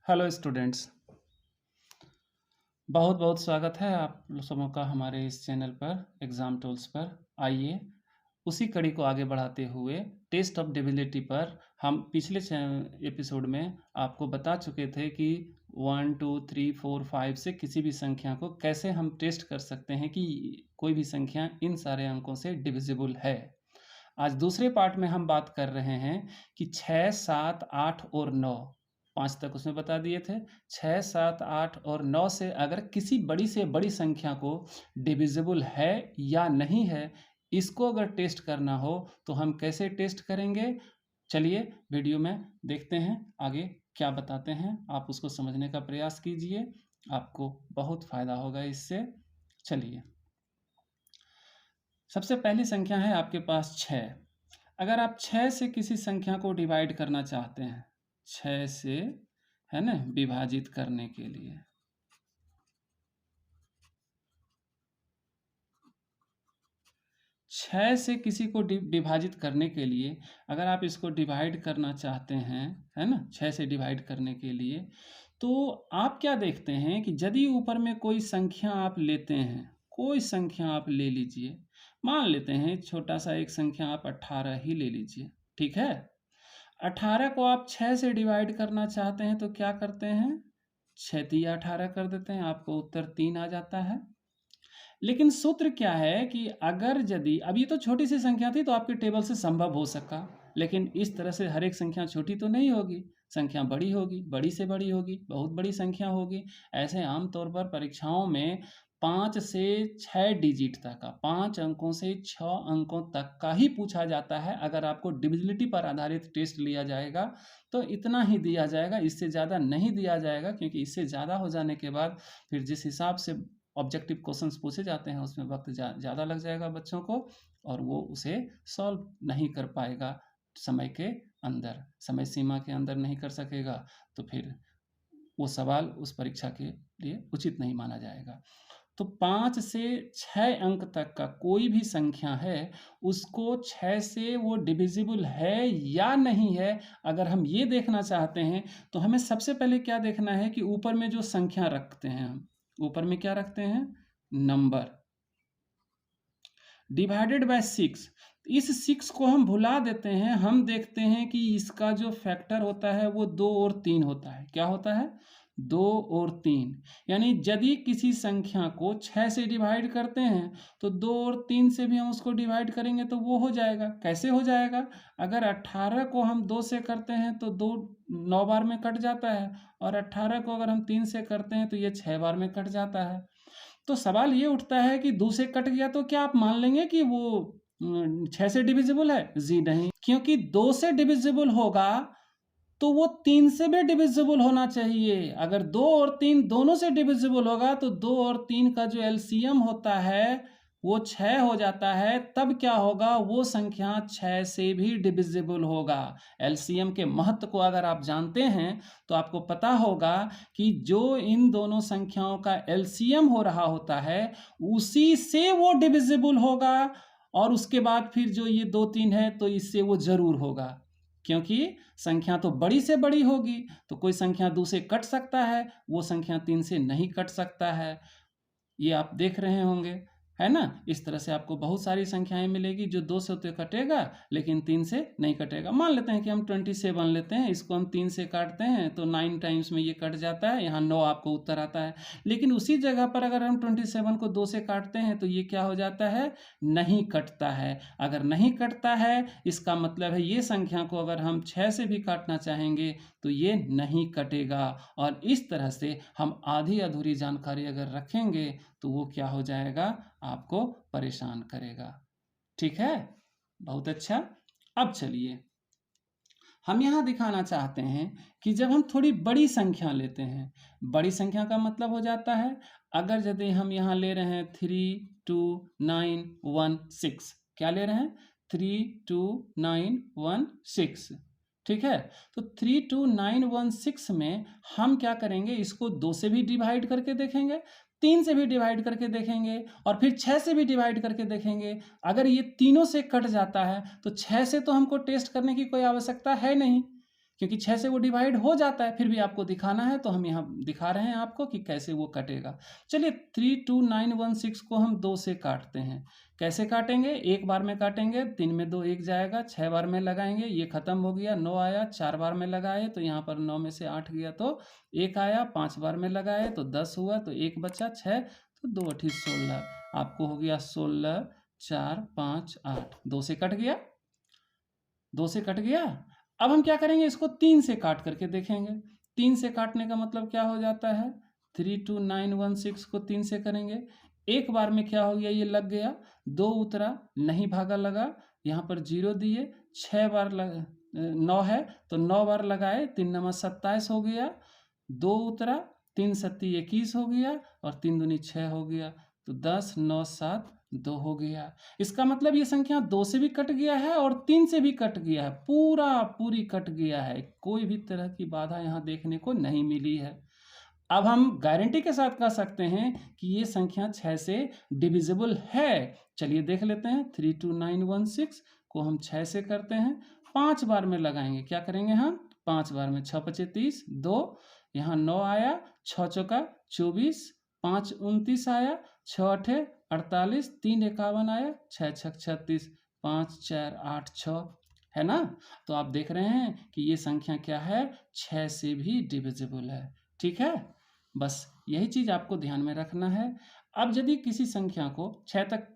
Hello students, बहुत बहुत स्वागत है आप सबों का हमारे इस चैनल पर एग्ज़ाम टूल्स पर। आइए उसी कड़ी को आगे बढ़ाते हुए टेस्ट ऑफ डेबिलिटी पर हम पिछले एपिसोड में आपको बता चुके थे कि 1 2 3 4 5 से किसी भी संख्या को कैसे हम टेस्ट कर सकते हैं कि कोई भी संख्या इन सारे अंकों से डिविजिबल है। आज दूसरे पार्ट में हम बात कर रहे हैं कि 6, 7, 8 और 9, 5 तक उसमें बता दिए थे। 6, 7, 8 और 9 से अगर किसी बड़ी से बड़ी संख्या को डिविजिबल है या नहीं है, इसको अगर टेस्ट करना हो तो हम कैसे टेस्ट करेंगे? चलिए वीडियो में देखते हैं आगे क्या बताते हैं। आप उसको समझने का प्रयास कीजिए, आपको बहुत फ़ायदा होगा इससे। चलिए, सबसे पहली संख्या है आपके पास 6। अगर आप 6 से किसी संख्या को डिवाइड करना चाहते हैं, 6 से, है ना, विभाजित करने के लिए, छः से किसी को विभाजित करने के लिए अगर आप इसको डिवाइड करना चाहते हैं, है ना, 6 से डिवाइड करने के लिए, तो आप क्या देखते हैं कि यदि ऊपर में कोई संख्या आप लेते हैं, कोई संख्या आप ले लीजिए, मान लेते हैं छोटा सा एक संख्या आप 18 ही ले लीजिए, ठीक है। 18 को आप 6 से डिवाइड करना चाहते हैं तो क्या करते हैं? 6 तिया 18 कर देते हैं, आपको उत्तर 3 आ जाता है। लेकिन सूत्र क्या है कि अगर यदि अब ये तो छोटी सी संख्या थी तो आपके टेबल से संभव हो सका, लेकिन इस तरह से हर एक संख्या छोटी तो नहीं होगी, संख्या बड़ी होगी, बड़ी से बड़ी होगी, बहुत बड़ी संख्या होगी। ऐसे आमतौर पर परीक्षाओं में 5 से 6 डिजिट तक का, 5 अंकों से 6 अंकों तक का ही पूछा जाता है। अगर आपको डिविजिबिलिटी पर आधारित टेस्ट लिया जाएगा तो इतना ही दिया जाएगा, इससे ज़्यादा नहीं दिया जाएगा, क्योंकि इससे ज़्यादा हो जाने के बाद फिर जिस हिसाब से ऑब्जेक्टिव क्वेश्चंस पूछे जाते हैं उसमें वक्त ज़्यादा लग जाएगा बच्चों को, और वो उसे सॉल्व नहीं कर पाएगा समय के अंदर, समय सीमा के अंदर नहीं कर सकेगा, तो फिर वो सवाल उस परीक्षा के लिए उचित नहीं माना जाएगा। तो 5 से 6 अंक तक का कोई भी संख्या है, उसको 6 से वो डिविजिबल है या नहीं है, अगर हम ये देखना चाहते हैं तो हमें सबसे पहले क्या देखना है कि ऊपर में जो संख्या रखते हैं हम, ऊपर में क्या रखते हैं? Number divided by 6। इस 6 को हम भुला देते हैं, हम देखते हैं कि इसका जो फैक्टर होता है वो 2 और 3 होता है। क्या होता है? 2 और 3। यानी यदि किसी संख्या को 6 से डिवाइड करते हैं तो 2 और 3 से भी हम उसको डिवाइड करेंगे तो वो हो जाएगा। कैसे हो जाएगा? अगर 18 को हम 2 से करते हैं तो 2 9 बार में कट जाता है, और 18 को अगर हम 3 से करते हैं तो ये 6 बार में कट जाता है। तो सवाल ये उठता है कि 2 से कट गया तो क्या आप मान लेंगे कि वो 6 से डिविजिबल है? जी नहीं, क्योंकि 2 से डिविजिबल होगा तो वो 3 से भी डिविजिबल होना चाहिए। अगर 2 और 3 दोनों से डिविजिबल होगा तो 2 और 3 का जो एलसीएम होता है वो 6 हो जाता है। तब क्या होगा? वो संख्या 6 से भी डिविजिबल होगा। एलसीएम के महत्व को अगर आप जानते हैं तो आपको पता होगा कि जो इन दोनों संख्याओं का एलसीएम हो रहा होता है उसी से वो डिविजिबल होगा, और उसके बाद फिर जो ये 2 3 है तो इससे वो जरूर होगा, क्योंकि संख्या तो बड़ी से बड़ी होगी। तो कोई संख्या 2 से कट सकता है, वो संख्या 3 से नहीं कट सकता है। ये आप देख रहे होंगे, है ना। इस तरह से आपको बहुत सारी संख्याएं मिलेगी जो 2 से तो कटेगा लेकिन 3 से नहीं कटेगा। मान लेते हैं कि हम 27 लेते हैं, इसको हम 3 से काटते हैं तो 9 टाइम्स में ये कट जाता है, यहाँ 9 आपको उत्तर आता है। लेकिन उसी जगह पर अगर हम 27 को 2 से काटते हैं तो ये क्या हो जाता है? नहीं कटता है। अगर नहीं कटता है इसका मतलब है ये संख्या को अगर हम 6 से भी काटना चाहेंगे तो ये नहीं कटेगा। और इस तरह से हम आधी अधूरी जानकारी अगर रखेंगे तो वो क्या हो जाएगा? आपको परेशान करेगा। ठीक है, बहुत अच्छा। अब चलिए, हम यहाँ दिखाना चाहते हैं कि जब हम थोड़ी बड़ी संख्या लेते हैं, बड़ी संख्या का मतलब हो जाता है, अगर यदि हम यहाँ ले रहे हैं 32916, क्या ले रहे हैं? 32916, ठीक है। तो 32916 में हम क्या करेंगे? इसको 2 से भी डिवाइड करके देखेंगे, 3 से भी डिवाइड करके देखेंगे, और फिर 6 से भी डिवाइड करके देखेंगे। अगर ये तीनों से कट जाता है तो 6 से तो हमको टेस्ट करने की कोई आवश्यकता है नहीं, क्योंकि 6 से वो डिवाइड हो जाता है, फिर भी आपको दिखाना है तो हम यहाँ दिखा रहे हैं आपको कि कैसे वो कटेगा। चलिए 32916 को हम 2 से काटते हैं। कैसे काटेंगे? एक बार में काटेंगे, 3 में 2 1 जाएगा, 6 बार में लगाएंगे, ये खत्म हो गया, 9 आया, 4 बार में लगाए तो यहाँ पर 9 में से 8 गया तो 1 आया, 5 बार में लगाए तो 10 हुआ, तो 1 बचा 6, तो 2 8 16, आपको हो गया 16 4 5 8, 2 से कट गया, 2 से कट गया। अब हम क्या करेंगे? इसको 3 से काट करके देखेंगे। 3 से काटने का मतलब क्या हो जाता है? 32916 को 3 से करेंगे, एक बार में क्या हो गया? ये लग गया, 2 उतरा, नहीं भागा लगा, यहाँ पर 0 दिए, 6 बार 9 है तो 9 बार लगाए, 3 9 27 हो गया, 2 उतरा, 3 सत्ती 21 हो गया और 3 दूनी 6 हो गया, तो 10 9 7 2 हो गया। इसका मतलब ये संख्या 2 से भी कट गया है और 3 से भी कट गया है, पूरी कट गया है, कोई भी तरह की बाधा यहाँ देखने को नहीं मिली है। अब हम गारंटी के साथ कह सकते हैं कि ये संख्या 6 से डिविजिबल है। चलिए देख लेते हैं, 32916 को हम 6 से करते हैं, 5 बार में लगाएंगे। क्या करेंगे हम? 5 बार में, 6 5 30, 2, यहाँ 9 आया, 6 चौका 24, 5 29 आया, 6 8 48, 3 51 आया, 6 6 36, 5 4 8 6, है ना? तो आप देख रहे हैं कि ये संख्या क्या है? 6 से भी डिविजिबल है। ठीक है, बस यही चीज़ आपको ध्यान में रखना है। अब यदि किसी संख्या को 6 तक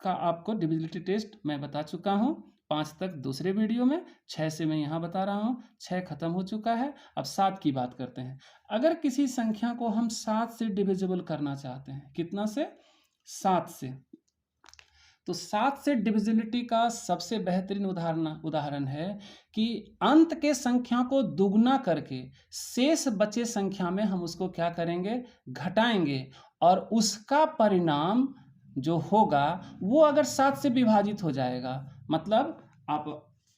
का आपको डिविजिबिलिटी टेस्ट मैं बता चुका हूँ, 5 तक दूसरे वीडियो में, 6 से मैं यहाँ बता रहा हूँ, 6 खत्म हो चुका है। अब 7 की बात करते हैं। अगर किसी संख्या को हम 7 से डिविजिबल करना चाहते हैं, कितना से? 7 से, तो 7 से डिविजिबिलिटी का सबसे बेहतरीन उदाहरण है कि अंत के संख्या को दुगना करके शेष बचे संख्या में हम उसको क्या करेंगे? घटाएंगे, और उसका परिणाम जो होगा वो अगर 7 से विभाजित हो जाएगा, मतलब आप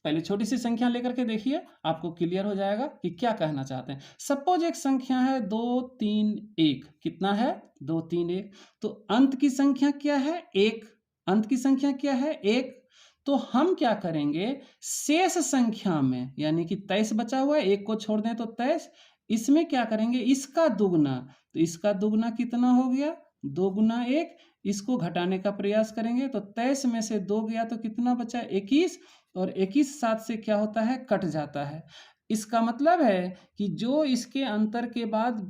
पहले छोटी सी संख्या लेकर के देखिए, आपको क्लियर हो जाएगा कि क्या कहना चाहते हैं। सपोज एक संख्या है 2 3 1, कितना है? 2 3 1, तो अंत की संख्या क्या है? 1, अंत की संख्या क्या है? 1, तो हम क्या करेंगे? शेष संख्या में, यानी कि 23 बचा हुआ है, 1 को छोड़ दें तो 23, इसमें क्या करेंगे? इसका दुगना, तो इसका दुगना कितना हो गया? 2 गुना 1, इसको घटाने का प्रयास करेंगे तो 23 में से 2 गया तो कितना बचा? 21, और 21 7 से क्या होता है? कट जाता है। इसका मतलब है कि जो इसके अंतर के बाद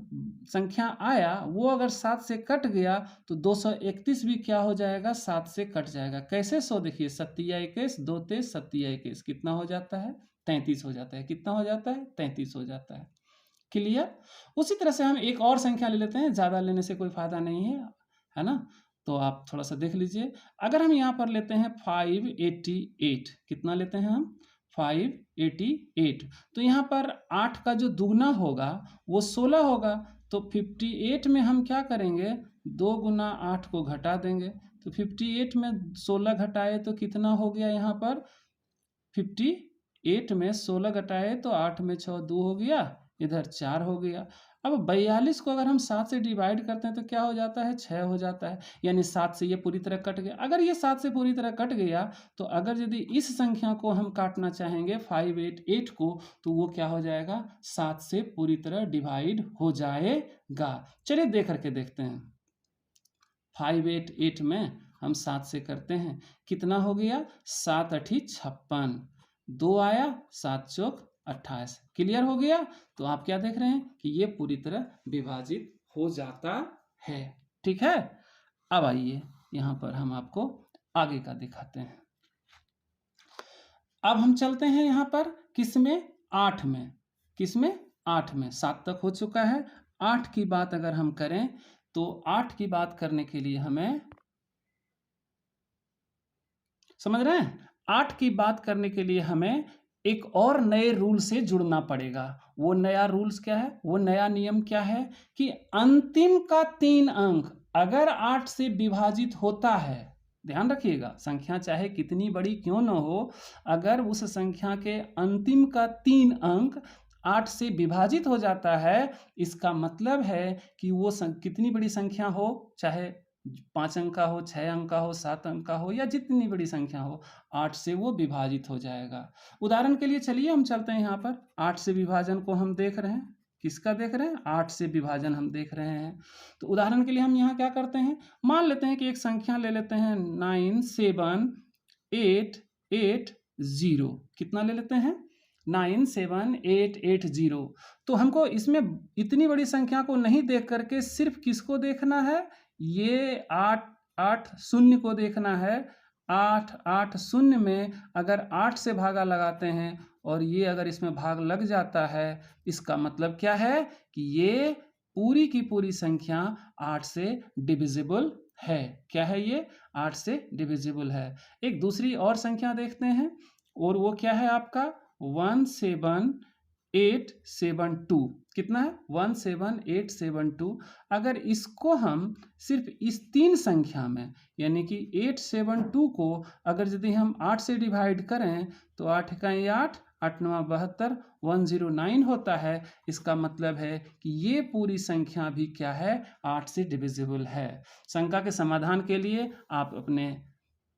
संख्या आया वो अगर 7 से कट गया तो 231 भी क्या हो जाएगा? 7 से कट जाएगा। कैसे? सो देखिए, 7 21, 2 23, 7 21, कितना हो जाता है? 33 हो जाता है। कितना हो जाता है? 33 हो जाता है। क्लियर? उसी तरह से हम एक और संख्या ले लेते हैं, ज़्यादा लेने से कोई फायदा नहीं है ना? तो आप थोड़ा सा देख लीजिए। अगर हम यहाँ पर लेते हैं 588, कितना लेते हैं हम? 588, तो यहाँ पर 8 का जो दुगना होगा वो 16 होगा, तो 58 में हम क्या करेंगे? 2 गुना 8 को घटा देंगे, तो 58 में 16 घटाए तो कितना हो गया? यहाँ पर 58 में 16 घटाए तो 8 में 6 2 हो गया, इधर 4 हो गया। अब 42 को अगर हम 7 से डिवाइड करते हैं तो क्या हो जाता है? 6 हो जाता है, यानी 7 से ये पूरी तरह कट गया। अगर ये 7 से पूरी तरह कट गया तो अगर यदि इस संख्या को हम काटना चाहेंगे 588 को, तो वो क्या हो जाएगा? 7 से पूरी तरह डिवाइड हो जाएगा। चलिए देख करके देखते हैं। 588 में हम 7 से करते हैं, कितना हो गया? 7 8 56, 2 आया, 7 चौक 28। क्लियर हो गया? तो आप क्या देख रहे हैं कि ये पूरी तरह विभाजित हो जाता है। ठीक है, अब आइए यहाँ पर हम आपको आगे का दिखाते हैं। अब हम चलते हैं यहाँ पर किसमें? 8 में। किसमें? 8 में। 7 तक हो चुका है। 8 की बात अगर हम करें तो 8 की बात करने के लिए हमें, समझ रहे हैं, 8 की बात करने के लिए हमें एक और नए रूल से जुड़ना पड़ेगा। वो नया रूल्स क्या है? वो नया नियम क्या है कि अंतिम का 3 अंक अगर 8 से विभाजित होता है, ध्यान रखिएगा, संख्या चाहे कितनी बड़ी क्यों न हो, अगर उस संख्या के अंतिम का 3 अंक 8 से विभाजित हो जाता है, इसका मतलब है कि वो कितनी बड़ी संख्या हो, चाहे 5 अंक का हो, 6 अंक का हो, 7 अंक का हो या जितनी बड़ी संख्या हो, 8 से वो विभाजित हो जाएगा। उदाहरण के लिए चलिए हम चलते हैं यहाँ पर 8 से विभाजन को हम देख रहे हैं। किसका देख रहे हैं? 8 से विभाजन हम देख रहे हैं। तो उदाहरण के लिए हम यहाँ क्या करते हैं, मान लेते हैं कि एक संख्या ले लेते हैं 97880। कितना ले लेते हैं? 97880। तो हमको इसमें इतनी बड़ी संख्या को नहीं देख करके सिर्फ किसको देखना है? ये 880 को देखना है। 880 में अगर 8 से भागा लगाते हैं और ये अगर इसमें भाग लग जाता है, इसका मतलब क्या है कि ये पूरी की पूरी संख्या 8 से डिविजिबल है। क्या है ये? 8 से डिविजिबल है। एक दूसरी और संख्या देखते हैं और वो क्या है आपका 17872। कितना है? 17872। अगर इसको हम सिर्फ इस 3 संख्या में यानी कि 872 को अगर यदि हम 8 से डिवाइड करें तो 8 का 8, 8 9 72, 109 होता है। इसका मतलब है कि ये पूरी संख्या भी क्या है? 8 से डिविजिबल है। शंका के समाधान के लिए आप अपने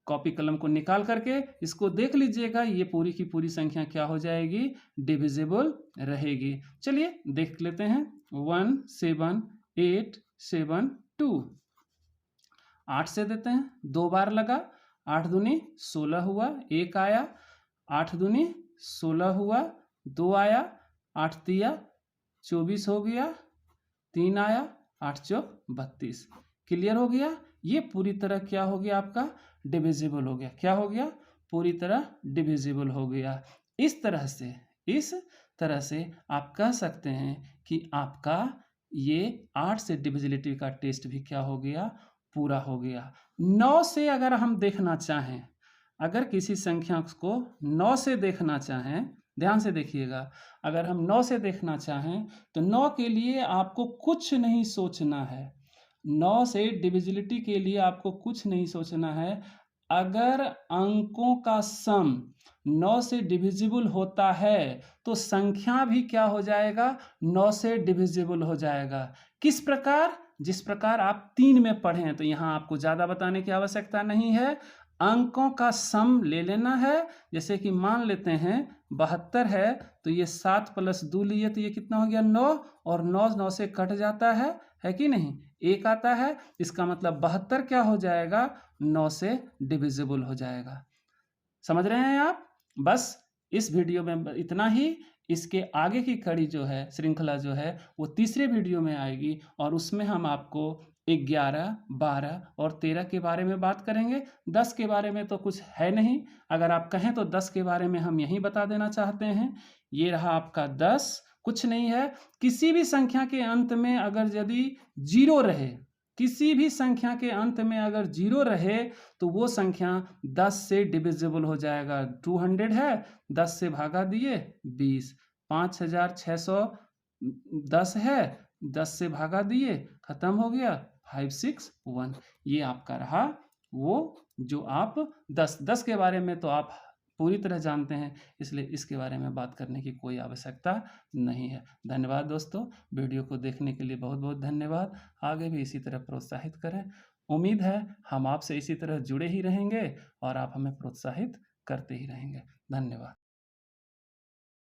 कॉपी कलम को निकाल करके इसको देख लीजिएगा, ये पूरी की पूरी संख्या क्या हो जाएगी? डिविजिबल रहेगी। चलिए देख लेते हैं 17872। 8 से देते हैं, 2 बार लगा, 8 दूनी 16 हुआ, 1 आया, 8 दूनी 16 हुआ, 2 आया, 8 तिया 24 हो गया, 3 आया, 8 चौक 32। क्लियर हो गया? ये पूरी तरह क्या हो गया आपका? डिविजिबल हो गया। क्या हो गया? पूरी तरह डिविजिबल हो गया। इस तरह से आप कह सकते हैं कि आपका ये 8 से डिविजिबिलिटी का टेस्ट भी क्या हो गया? पूरा हो गया। 9 से अगर हम देखना चाहें, अगर किसी संख्या को 9 से देखना चाहें, ध्यान से देखिएगा, अगर हम 9 से देखना चाहें तो 9 के लिए आपको कुछ नहीं सोचना है। 9 से डिविजिबिलिटी के लिए आपको कुछ नहीं सोचना है। अगर अंकों का सम 9 से डिविजिबल होता है तो संख्या भी क्या हो जाएगा? 9 से डिविजिबल हो जाएगा। किस प्रकार? जिस प्रकार आप 3 में पढ़े हैं। तो यहाँ आपको ज़्यादा बताने की आवश्यकता नहीं है। अंकों का सम ले लेना है। जैसे कि मान लेते हैं 72 है तो ये 7 + 2 लिए तो ये कितना हो गया? 9, और 9 9 से कट जाता है कि नहीं? 1 आता है। इसका मतलब 72 क्या हो जाएगा? 9 से डिविजिबल हो जाएगा। समझ रहे हैं आप? बस इस वीडियो में इतना ही। इसके आगे की कड़ी जो है, श्रृंखला जो है, वो तीसरे वीडियो में आएगी और उसमें हम आपको 11, 12 और 13 के बारे में बात करेंगे। 10 के बारे में तो कुछ है नहीं। अगर आप कहें तो 10 के बारे में हम यही बता देना चाहते हैं। ये रहा आपका 10, कुछ नहीं है। किसी भी संख्या के अंत में अगर यदि 0 रहे, किसी भी संख्या के अंत में अगर 0 रहे तो वो संख्या 10 से डिविजिबल हो जाएगा। 200 है, 10 से भागा दिए 20। 5610 है, 10 से भागा दिए, खत्म हो गया 561। ये आपका रहा वो जो आप 10 के बारे में तो आप पूरी तरह जानते हैं, इसलिए इसके बारे में बात करने की कोई आवश्यकता नहीं है। धन्यवाद दोस्तों, वीडियो को देखने के लिए बहुत बहुत धन्यवाद। आगे भी इसी तरह प्रोत्साहित करें। उम्मीद है हम आपसे इसी तरह जुड़े ही रहेंगे और आप हमें प्रोत्साहित करते ही रहेंगे। धन्यवाद।